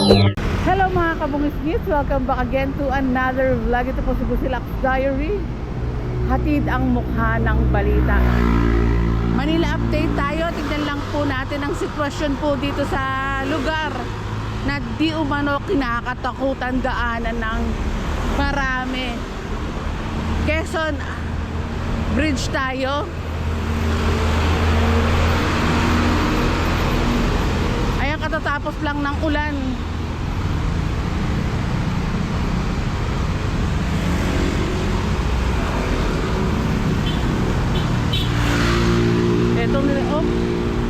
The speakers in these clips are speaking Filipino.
Hello mga kabungis-ngis, welcome back again to another vlog. Ito po si Busilak Diary. Hatid ang mukha ng balita. Manila update tayo. Tignan lang po natin ang sitwasyon po dito sa lugar na di umano kinakatakutan daanan ng marami. Quezon Bridge tayo. Ayan, katatapos lang ng ulan.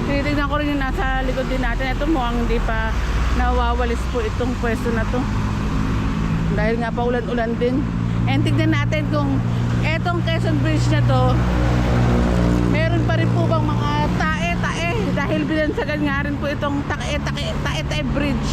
Tinitignan ko rin yung nasa likod din natin. Ito mukhang hindi pa nawawalis po itong pwesto na to dahil nga pa ulan-ulan din. And tignan natin kung etong Quezon Bridge na to meron pa rin po bang mga tae-tae, dahil binansagan nga rin po itong tae-tae bridge.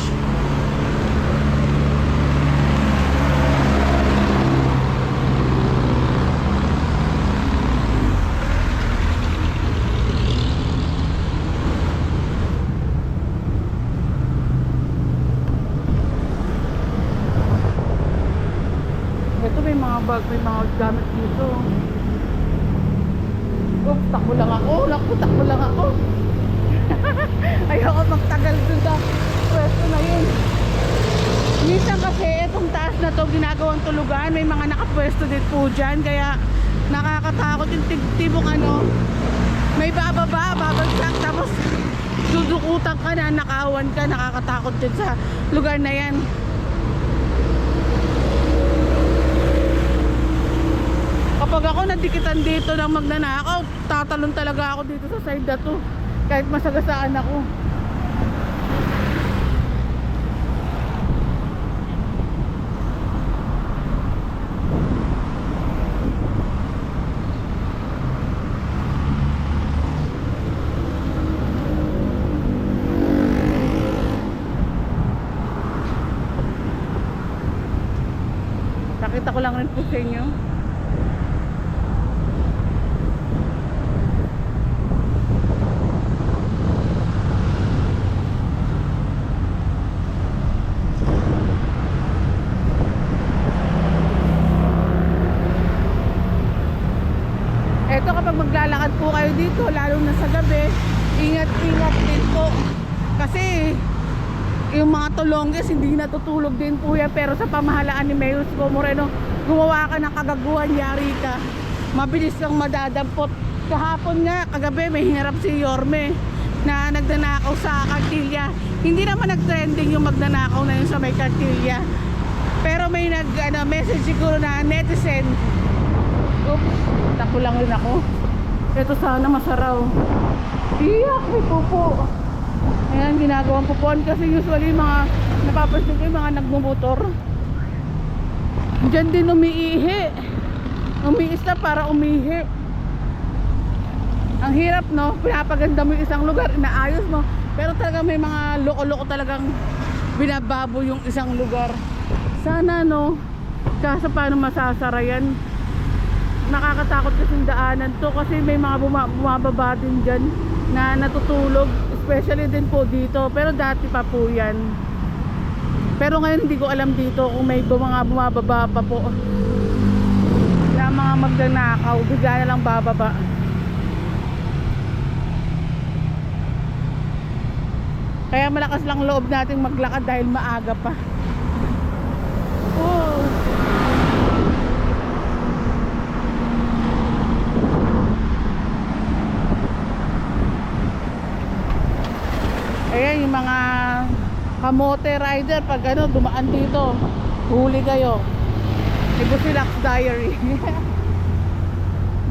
May mga gamit dito. Takbo lang ako. Takbo lang ako. Ayoko magtagal dun sa pwesto na yun. Minsan kasi itong taas na to ginagawang tulugan. May mga nakapwesto din po dyan. Kaya nakakatakot yung tibong ano. May bababa, babagsak. Tapos dudukutan ka na, nakawan ka. Nakakatakot dyan sa lugar na yan. Kapag ako nadikitan dito ng magnanakaw, tatalon talaga ako dito sa side na to, kahit masagasaan ako. Nakita ko lang rin po sa inyo. Eto, kapag maglalakad po kayo dito, lalo na sa gabi, ingat-ingat din po. Kasi yung mga tulongges hindi natutulog din po yan. Pero sa pamahalaan ni Mayor Isko Moreno, gumawa ka ng kagaguhan, yari ka. Mabilis kang madadampot. Kahapon nga, kagabi, may hinarap si Yorme na nagnanakaw sa Cartilla. Hindi naman nag-trending yung magnanakaw na yun sa may Cartilla. Pero may message siguro na netizen. Oops, tapo lang rin ako. Ito sana masaraw. Iyak, may pupo. Ayan, ginagawang pupuan kasi usually mga napapansin ko yung mga nagmumotor. Diyan din umiihi. Umiis na para umihi. Ang hirap, no? Pinapaganda mo yung isang lugar, inaayos mo. Pero talaga may mga loko-loko talagang binababo yung isang lugar. Sana, no? Kaso paano masasara yan? Nakakatakot kasing daanan to kasi may mga bumababa din dyan na natutulog, especially din po dito, pero dati pa po yan. Pero ngayon hindi ko alam dito kung may mga bumababa pa po na mga magnanakaw, bigla na lang bababa. Kaya malakas lang loob nating maglakad dahil maaga pa. Oh. Ayan yung mga kamote rider, pag ano, dumaan dito, huli kayo. Ito si Busilak Diary.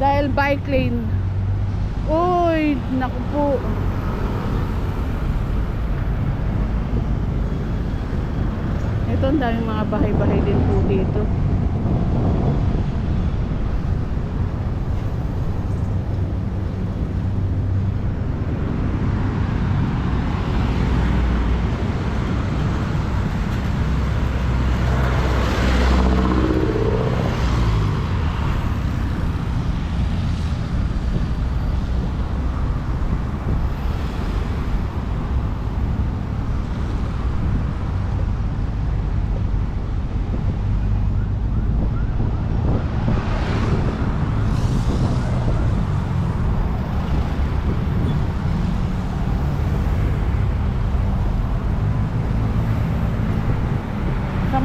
Dahil bike lane. Uy, naku po. Ito, ang daming mga bahay-bahay din po dito.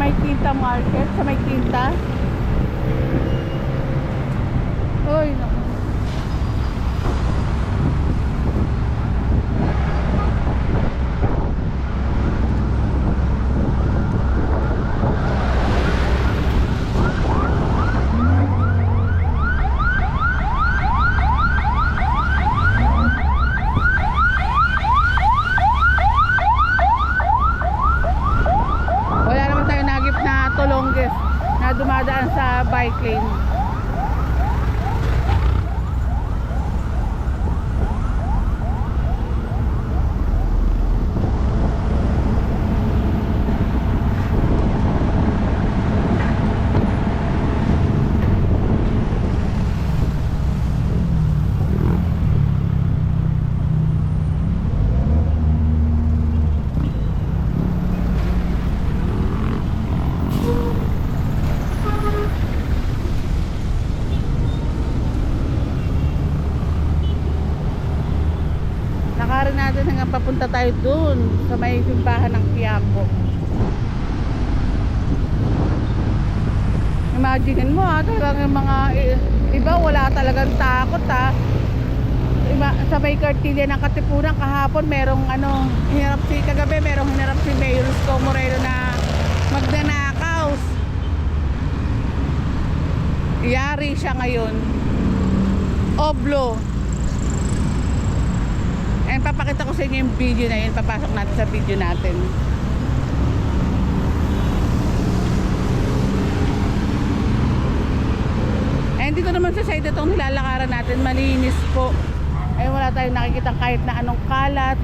may Quinta Market, sa may Quinta. Uy, naku. Wala naman tayo nagip na tulongges na dumadaan sa bike lane. Lakarin natin hanggang papunta tayo dun sa may simbahan ng Quiapo. Imagine mo talagang yung mga iba wala talagang takot sa may Cartilla ng Katipunan kahapon merong kagabi merong hinarap si Mayor Isko Moreno na magnanakaws. Yari siya ngayon. Oblo. And papakita ko sa inyo yung video na yun. Papasok natin sa video natin. And dito naman sa side itong nilalakaran natin, malinis po. Ay wala tayong nakikita kahit na anong kalat,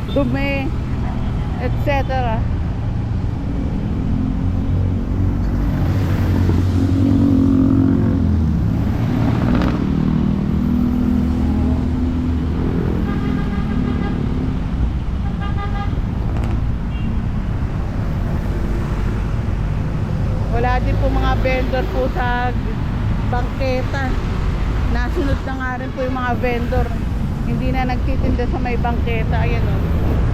dumi, etc. Wala din po mga vendor po sa bangketa. Nasunod na nga rin po yung mga vendor. Hindi na nagtitinda sa may bangketa. Ayan o.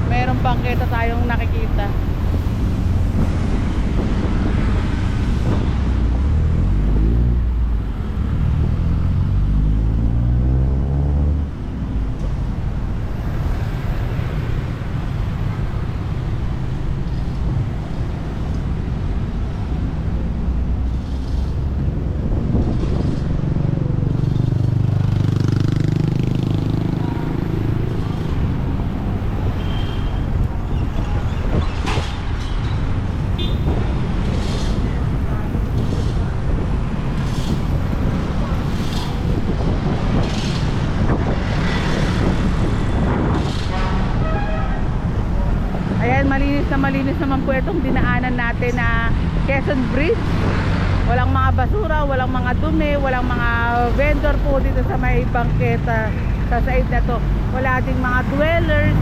Merong bangketa tayong nakikita. Ayan, malinis naman po itong dinaanan natin na Quezon Bridge. Walang mga basura, walang mga dumi, walang mga vendor po dito sa may bangketa sa side na to. Wala ding mga dwellers.